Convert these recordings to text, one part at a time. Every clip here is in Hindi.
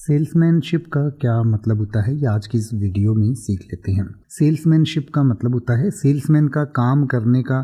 सेल्समैनशिप का क्या मतलब होता है, ये आज की इस वीडियो में सीख लेते हैं। सेल्समैनशिप का मतलब होता है सेल्समैन का काम करने का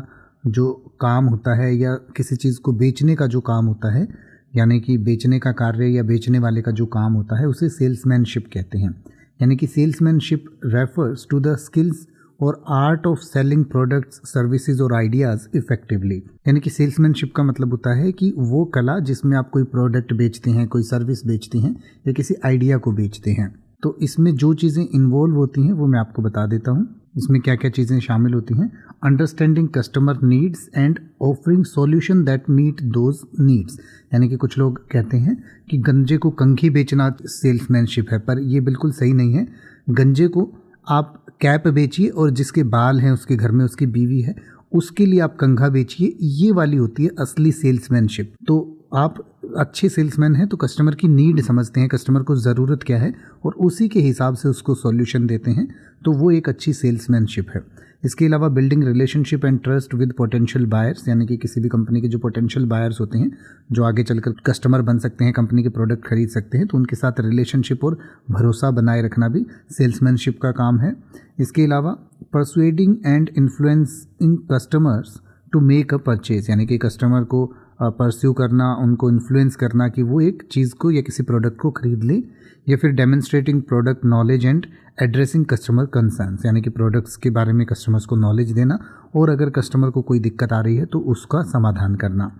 जो काम होता है या किसी चीज़ को बेचने का जो काम होता है, यानी कि बेचने का कार्य या बेचने वाले का जो काम होता है उसे सेल्समैनशिप कहते हैं। यानी कि salesmanship refers to the skills और art of selling products, services और आइडियाज़ इफेक्टिवली। यानी कि सेल्समैनशिप का मतलब होता है कि वो कला जिसमें आप कोई प्रोडक्ट बेचते हैं, कोई सर्विस बेचते हैं या किसी आइडिया को बेचते हैं। तो इसमें जो चीज़ें इन्वॉल्व होती हैं वो मैं आपको बता देता हूँ। इसमें क्या क्या चीज़ें शामिल होती हैं। Understanding customer needs and offering solution that meet those needs. यानी कि कुछ लोग कहते हैं कि गंजे को कंघी बेचना सेल्समैनशिप है, पर ये बिल्कुल सही नहीं है। गंजे को आप कैप बेचिए और जिसके बाल हैं उसके घर में उसकी बीवी है उसके लिए आप कंघा बेचिए, ये वाली होती है असली सेल्समैनशिप। तो आप अच्छे सेल्समैन हैं तो कस्टमर की नीड समझते हैं, कस्टमर को ज़रूरत क्या है और उसी के हिसाब से उसको सॉल्यूशन देते हैं, तो वो एक अच्छी सेल्समैनशिप है। इसके अलावा building relationship and trust with potential buyers, यानी कि किसी भी कंपनी के जो पोटेंशियल बायर्स होते हैं जो आगे चलकर कस्टमर बन सकते हैं, कंपनी के प्रोडक्ट खरीद सकते हैं, तो उनके साथ रिलेशनशिप और भरोसा बनाए रखना भी सेल्समैनशिप का काम है। इसके अलावा persuading and influencing customers to make a purchase, यानी कि कस्टमर को परस्यू करना, उनको इन्फ्लुएंस करना कि वो एक चीज़ को या किसी प्रोडक्ट को खरीद ले। या फिर demonstrating product knowledge and addressing customer concerns, यानी कि प्रोडक्ट्स के बारे में कस्टमर्स को नॉलेज देना और अगर कस्टमर को कोई दिक्कत आ रही है तो उसका समाधान करना।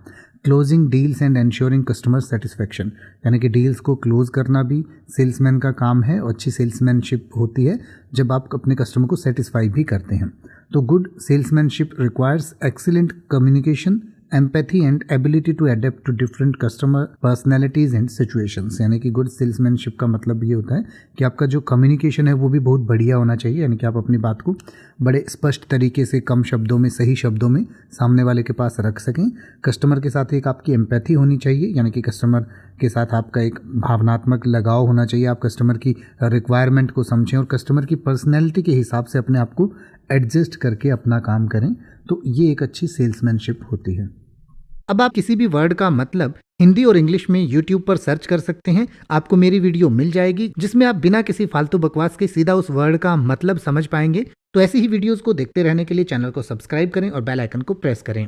Closing deals and ensuring customer satisfaction, यानी कि डील्स को क्लोज करना भी सेल्समैन का काम है और अच्छी सेल्समैनशिप होती है जब आप अपने कस्टमर को सेटिस्फाई भी करते हैं। तो good salesmanship requires excellent communication, empathy and ability to adapt to different customer personalities and situations. यानी कि गुड सेल्समैनशिप का मतलब ये होता है कि आपका जो कम्युनिकेशन है वो भी बहुत बढ़िया होना चाहिए, यानी कि आप अपनी बात को बड़े स्पष्ट तरीके से, कम शब्दों में, सही शब्दों में सामने वाले के पास रख सकें। कस्टमर के साथ एक आपकी एम्पैथी होनी चाहिए, यानी कि कस्टमर के साथ आपका एक भावनात्मक लगाव होना चाहिए। आप कस्टमर की रिक्वायरमेंट को समझें और कस्टमर की पर्सनैलिटी के हिसाब से अपने आप को एडजस्ट करके अपना काम करें, तो ये एक अच्छी सेल्समैनशिप होती है। अब आप किसी भी वर्ड का मतलब हिंदी और इंग्लिश में YouTube पर सर्च कर सकते हैं, आपको मेरी वीडियो मिल जाएगी जिसमें आप बिना किसी फालतू बकवास के सीधा उस वर्ड का मतलब समझ पाएंगे। तो ऐसी ही वीडियोस को देखते रहने के लिए चैनल को सब्सक्राइब करें और बेल आइकन को प्रेस करें।